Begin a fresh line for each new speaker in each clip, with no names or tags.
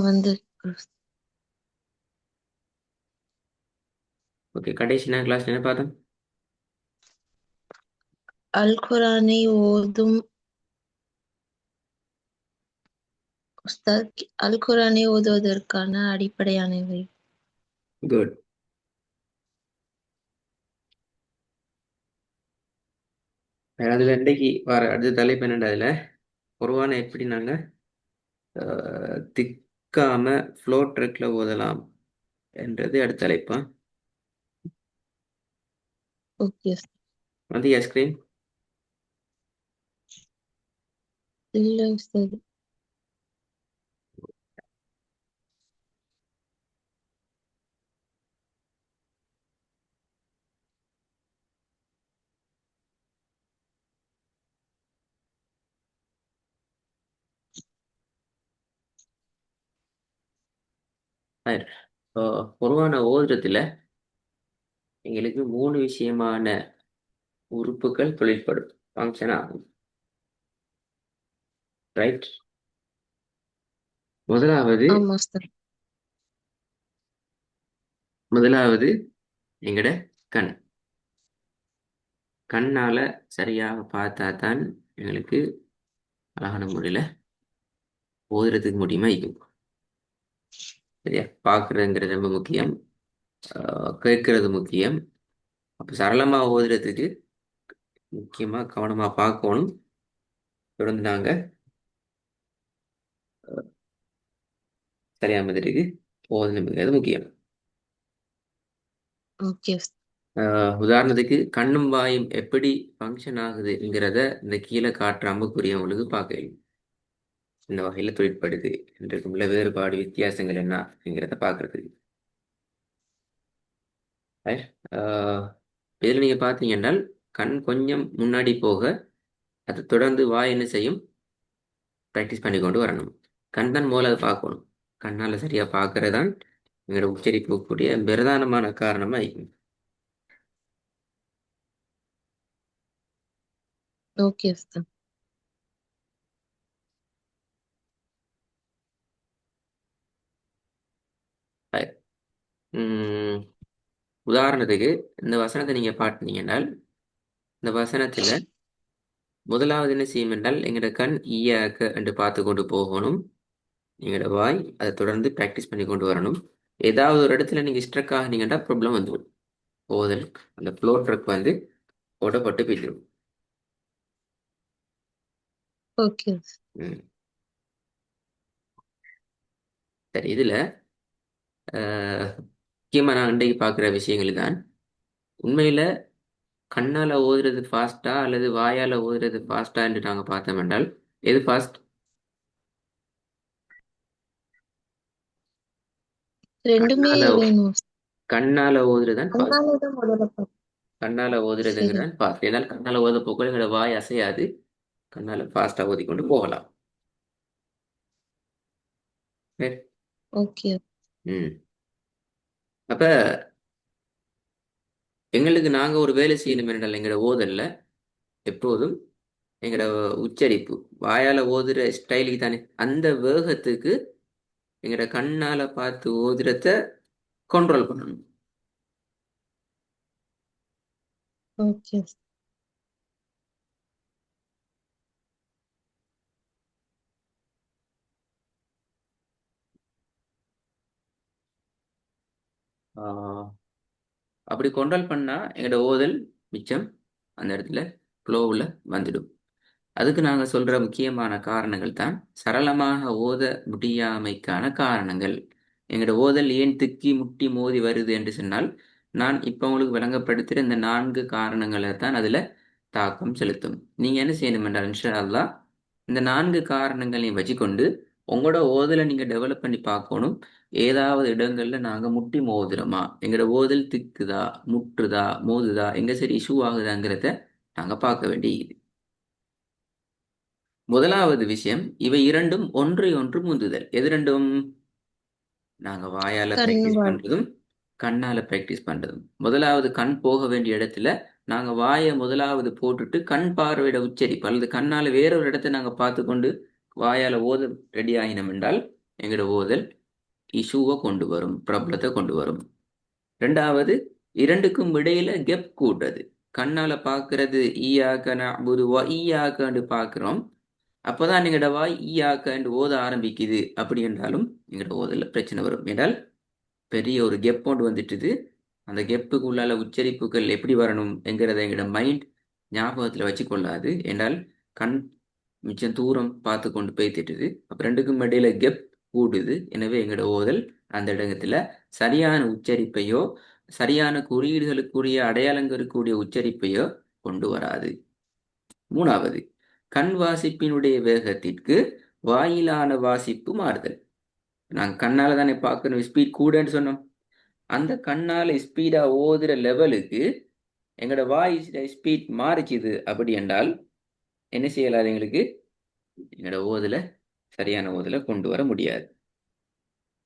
வந்து
ஓகே, கடைசி நான் கிளாஸ் என்ன பார்த்தோம்?
அல் குரானை ஓதும் உஸ்தாத், அல் குரானை ஓதுவதற்கான அடிப்படையானவை.
குட். அதுல இன்றைக்கு வர அடுத்த தலைப்பு என்னடா? அதுல குர்ஆனை எப்படி நாங்க திக்காம ஃப்ளோ ட்ரெக்ல ஓதலாம் என்றது அடுத்த தலைப்பா.
ஓகே.
வந்து ஸ்கிரீன்.
இல்ல உஸ்தாத்.
குர்ஆனை ஓதுறதுல எங்களுக்கு 3 விஷயமான உறுப்புகள் தொழிற்படும், ஃபங்க்ஷன் ஆகும். ரைட். முதலாவது
ஆமா உஸ்தாத்.
முதலாவது எங்கட கண். கண்ணால சரியாக பார்த்தா தான் எங்களுக்கு அழகான முறையில் ஓதுறதுக்கு முடியுமா இருக்கும். சரியா? பார்க்குறதுங்கிறது ரொம்ப முக்கியம், கேட்கறது முக்கியம். அப்போ சரளமாக ஓதுறதுக்கு முக்கியமாக கவனமாக பார்க்கணும். தொடர்ந்து நாங்கள் சரியான மாதிரிக்கு ஓதணுங்கிறது முக்கியம்.
ஓகே உஸ்தாத்.
உதாரணத்துக்கு கண்ணும் வாயும் எப்படி ஃபங்க்ஷன் ஆகுதுங்கிறத இந்த கீழே காட்டுற அம்புக்குரியவங்களுக்கு பார்க்கலாம். இந்த வகையில் தொழிற்படுது என்றதுக்கு உள்ள வேறுபாடு, வித்தியாசங்கள் என்ன அப்படிங்கிறத பார்க்கறதுக்கு. இதில் நீங்கள் பார்த்தீங்க என்றால் கண் கொஞ்சம் முன்னாடி போக அது தொடர்ந்து வாய் என்ன செய்யும்? ப்ராக்டிஸ் பண்ணி கொண்டு வரணும். கண் தான் மூலம் அதை பார்க்கணும். கண்ணால் சரியாக பார்க்கறது தான் எங்களோட உச்சரிப்புக்கூடிய பிரதானமான காரணமாக இருக்கும்.
ஓகே உஸ்தாத்.
உதாரணத்துக்கு இந்த வசனத்தை நீங்கள் பாட்டினீங்கன்னால் இந்த வசனத்தில் முதலாவது என்ன செய்யும் என்றால் எங்களோட கண் ஈயாக்க என்று பார்த்து கொண்டு போகணும். எங்களோட வாய் அதை தொடர்ந்து ப்ராக்டிஸ் பண்ணி கொண்டு வரணும். ஏதாவது ஒரு இடத்துல நீங்கள் ஸ்ட்ரக் ஆகினீங்கன்னா ப்ராப்ளம் வந்துடும். ஓதல் அந்த ஃப்ளோ ட்ரக் வந்து ஓடப்பட்டு போயிடும்.
ஓகே.
ம். சரி, இதில் முக்கியமாக நான் இன்றைக்கு பார்க்குற விஷயங்கள் தான். உண்மையில் கண்ணால் ஓதுறது ஃபாஸ்ட்டா அல்லது வாயால் ஓதுறது ஃபாஸ்ட்டா என்று நாங்கள் பார்த்தோம் என்றால் எது ஃபாஸ்ட்?
ரெண்டுமே
கண்ணால
வேணும் உஸ்தாத்.
கண்ணால ஓதுறது தான் ஃபாஸ்ட்.
அதனாலதான் முதல்ல பார்த்தேன்.
கண்ணால ஓதுறதுங்கிறது
சரி.
தான் ஃபாஸ்ட். ஏன்னால் கண்ணால ஓத போக்குள்ள எங்களோட வாய் அசையாது. கண்ணால ஃபாஸ்ட்டாக ஓதிக்கொண்டு போகலாம். சரி.
ஓகே.
ம். அப்போ எங்களுக்கு நாங்கள் ஒரு வேலை செய்யணும் என்றால் எங்களோட ஓதல்ல எப்போதும் எங்களோட உச்சரிப்பு வாயால் ஓதுற ஸ்டைலுக்கு தானே அந்த வேகத்துக்கு எங்களோட கண்ணால் பார்த்து ஓதுறத கண்ட்ரோல் பண்ணணும்.
ஓகே.
ஆஹ் அப்படி கண்ட்ரோல் பண்ணால் எங்களோட ஓதல் மிச்சம் அந்த இடத்துல ஃப்ளோவில் வந்துடும். அதுக்கு நாங்கள் சொல்கிற முக்கியமான காரணங்கள் தான் சரளமாக ஓத முடியாமைக்கான காரணங்கள். எங்களோட ஓதல் ஏன் திக்கி முட்டி மோதி வருது என்று சொன்னால் நான் இப்போ உங்களுக்கு விளங்கப்படுத்துகிற இந்த 4 காரணங்களை தான் அதில் தாக்கம் செலுத்தும். நீங்கள் என்ன செய்யணும் என்றால் இன்ஷா அல்லாஹ் இந்த 4 காரணங்களையும் வச்சுக்கொண்டு உங்களோட ஓதலை நீங்கள் டெவலப் பண்ணி பார்க்கணும். ஏதாவது இடங்களில் நாங்கள் முட்டி மோதுறோமா, எங்களோட ஓதல் திக்குதா, முட்டுதா, மோதுதா, எங்கே சரி இஷ்யூ ஆகுதாங்கிறத நாங்கள் பார்க்க வேண்டியது. முதலாவது விஷயம், இவை இரண்டும் ஒன்றை ஒன்று முந்துதல். எது ரெண்டும்? நாங்கள் வாயால்
கண்ணு
ப்ராக்டிஸ்
வா.
பண்ணுறதும் கண்ணால் ப்ராக்டிஸ் பண்ணுறதும். முதலாவது கண் போக வேண்டிய இடத்துல நாங்கள் வாயை முதலாவது போட்டுட்டு கண் பார்வையிட உச்சரிப்பு அல்லது கண்ணால் வேறொரு இடத்தை நாங்கள் பார்த்து கொண்டு வாயால் ஓத ரெடி ஆகினோம் என்றால் எங்களோட ஓதல் இஷ்யூவை கொண்டு வரும், ப்ராப்ளத்தை கொண்டு வரும். ரெண்டாவது, இரண்டுக்கும் இடையில கெப் கூட்டுறது. கண்ணால பார்க்கறது ஈயாக்க நஅ்புது வ ஈயாக்கன்னு பார்க்குறோம். அப்போதான் எங்களோட வாய் ஈயாக்கன்னு ஓத ஆரம்பிக்குது. அப்படி என்றாலும் எங்களோட ஓதல பிரச்சனை வரும். என்றால் பெரிய ஒரு கெப் கொண்டு வந்துட்டுது. அந்த கெப்புக்குள்ளால உச்சரிப்புகள் எப்படி வரணும் என்கிறத எங்களோட மைண்ட் ஞாபகத்தில் வச்சு கொள்ளாது. என்றால் கண் மிச்சம் தூரம் பார்த்து கொண்டு போய் திட்டுது. அப்போ ரெண்டுக்கும் இடையில கெப் கூடுது. எனவே எங்களோட ஓதல் அந்த இடத்துல சரியான உச்சரிப்பையோ சரியான குறியீடுகளுக்குரிய அடையாளங்களுக்குரிய உச்சரிப்பையோ கொண்டு வராது. மூணாவது, கண் வாசிப்பினுடைய வேகத்திற்கு வாயிலான வாசிப்பு மாறுதல். நாங்கள் கண்ணால தானே பார்க்கணும், ஸ்பீட் கூடன்னு சொன்னோம். அந்த கண்ணால ஸ்பீடா ஓதுற லெவலுக்கு எங்களோட வாய் ஸ்பீட் மாறிச்சுது. அப்படி என்றால் என்ன செய்யலாது? எங்களுக்கு எங்களோட ஓதுல சரியான ஓதுல கொண்டு வர முடியாது.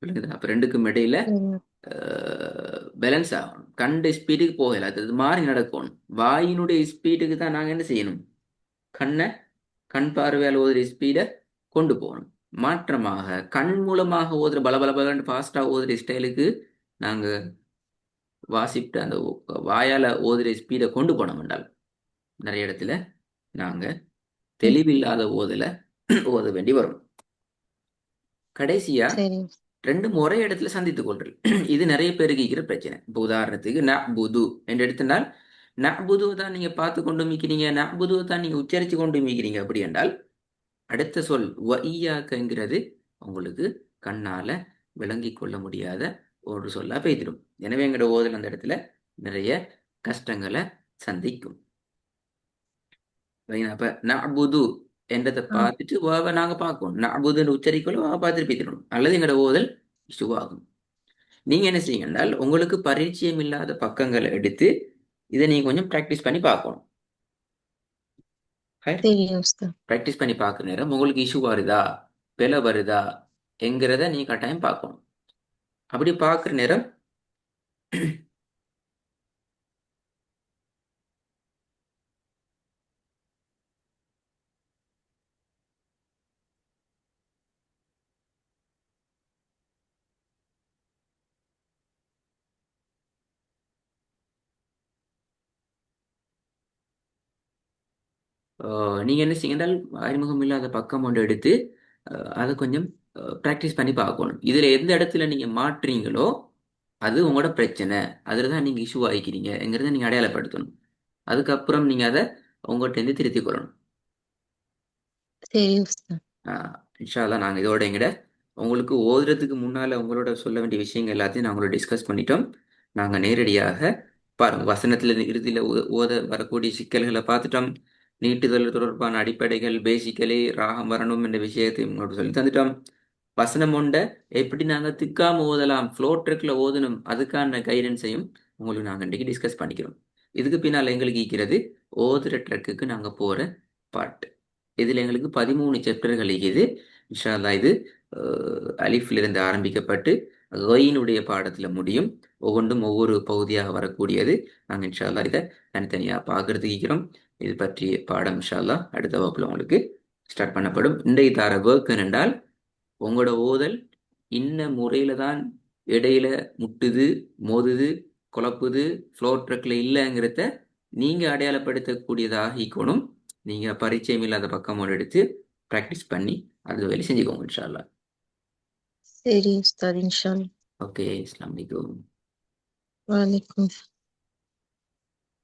புரியுதா? அப்ப ரெண்டுக்கும் இடையில
சரிங்க.
பேலன்ஸ் ஆகணும். கண்ட ஸ்பீடுக்கு போகல, அது மாறி நடக்கணும். வாயினுடைய ஸ்பீடுக்கு தான் நாங்க என்ன செய்யணும்? கண் பார்வையால் ஓதுற ஸ்பீடை கொண்டு போகணும். மாற்றமாக கண் மூலமாக ஓதுற பலபலபலன்னு ஃபாஸ்டா ஓதுற ஸ்டைலுக்கு நாங்க வாசிட்டு அந்த வாயால ஓதுற ஸ்பீடை கொண்டு போனோம் என்றால் நிறைய இடத்துல நாங்க தெளிவில்லாத ஓதல ஓத வேண்டி வரும். கடைசியா
சரிங்க.
ரெண்டும் ஒரே இடத்துல சந்தித்துக் கொள்றல். இது நிறைய பேருக்கு இருக்கிற பிரச்சனை. இப்போ உதாரணத்துக்கு நஅ்புது என்று எடுத்திருந்தால், நஅ்புது தான் நீங்க பார்த்து கொண்டு மிக்கிறீங்க, நஅ்புது தான் நீங்க உச்சரித்து கொண்டு மிக்கிறீங்க. அப்படி என்றால் அடுத்த சொல் வ ஈயாக்கங்கிறது உங்களுக்கு கண்ணால விளங்கி கொள்ள முடியாத ஒரு சொல்லா பெய்திடும். எனவே எங்களோட ஓதல் அந்த இடத்துல நிறைய கஷ்டங்களை சந்திக்கும். அப்ப நஅ்புது என்றதை பார்த்துட்டு வாவை நாங்க பார்க்கணும். நஅ்புதுன்னு உச்சரிக்கணும், வாவை பார்த்துட்டு பேசிடணும். அல்லது எங்களோட ஓதல் இஷ்யூவாகும். நீங்க என்ன செய்யுங்க என்றால், உங்களுக்கு பரிச்சயம் இல்லாத பக்கங்களை எடுத்து இதை நீங்க கொஞ்சம் ப்ராக்டிஸ் பண்ணி பார்க்கணும்.
சரிங்க உஸ்தாத்.
ப்ராக்டிஸ் பண்ணி பார்க்குற நேரம் உங்களுக்கு இஷ்யூ வருதா, பிழை வருதா என்கிறத நீங்க கட்டாயம் பார்க்கணும். அப்படி பார்க்குற நேரம் நீங்க என்ன செய்யுங்கள், அறிமுகம் இல்லாத பக்கம் ஒன்று எடுத்து அதை கொஞ்சம் ப்ராக்டிஸ் பண்ணி பார்க்கணும். இதுல எந்த இடத்துல நீங்க மாற்றுறீங்களோ அது உங்களோட பிரச்சனை, அதுல தான் நீங்க இஷ்யூ ஆகிக்கிறீங்கிறத நீங்க அடையாளப்படுத்தணும். அதுக்கப்புறம் நீங்க அதை உங்கள்கிட்ட இருந்து திருத்திக் கொள்ளணும்.
சரி உஸ்தாத்.
இன்ஷா அல்லாஹ் நாங்கள் இதோட எங்கட உங்களுக்கு ஓதுறதுக்கு முன்னால் உங்களோட சொல்ல வேண்டிய விஷயங்கள் எல்லாத்தையும் நாங்களோட டிஸ்கஸ் பண்ணிட்டோம். நாங்கள் நேரடியாக பாருங்க, வசனத்தில் இறுதியில் ஓத வரக்கூடிய சிக்கல்களை பார்த்துட்டோம். நீட்டுதல் தொடர்பான அடிப்படைகள், பேசிக்கலி ராகம் வரணும் என்ற விஷயத்தை உங்களோட சொல்லி தந்துட்டோம். வசனம் உண்ட எப்படி நாங்கள் திக்காம ஓதலாம், ஃப்ளோ ட்ரெக்கில் ஓதணும், அதுக்கான கைடன்ஸையும் உங்களுக்கு நாங்கள் இன்றைக்கி டிஸ்கஸ் பண்ணிக்கிறோம். இதுக்கு பின்னால் எங்களுக்கு இருக்கிறது ஓதுற ட்ரெக்குக்கு நாங்கள் போகிற பாட்டு. இதில் எங்களுக்கு 13 சாப்டர்கள் இருக்குது. இன்ஷா அல்லாஹ் இது அலிஃபிலிருந்து ஆரம்பிக்கப்பட்டு கயினுடைய பாடத்தில் முடியும். ஒவ்வொன்றும் ஒவ்வொரு பகுதியாக வரக்கூடியது. நாங்கள் இன்ஷா அல்லாஹ் இதை தனித்தனியாக பார்க்கறதுக்கு இருக்கிறோம். இது பற்றிய பாடம் இன்ஷா அல்லாஹ் அடுத்த வகுப்பில் உங்களுக்கு ஸ்டார்ட் பண்ணப்படும். இன்றைய தார ஒர்க் என்றால் உங்களோட ஓதல் இன்ன முறையில் தான் இடையில முட்டுது, மோதுது, குழப்புது, ஃப்ளோ ட்ரக்கில் இல்லைங்கிறத நீங்கள் அடையாளப்படுத்தக்கூடியதாக இருக்கணும். நீங்கள் பரிச்சயம் இல்லாத பக்கம் எடுத்து ப்ராக்டிஸ் பண்ணி அது வேலை செஞ்சுக்கோங்க இன்ஷா அல்லாஹ்.
சரி உஸ்தாத், இன்ஷா அல்லாஹ்.
ஓகே, அஸ்ஸலாமு அலைக்கும்.
வலைக்கும்.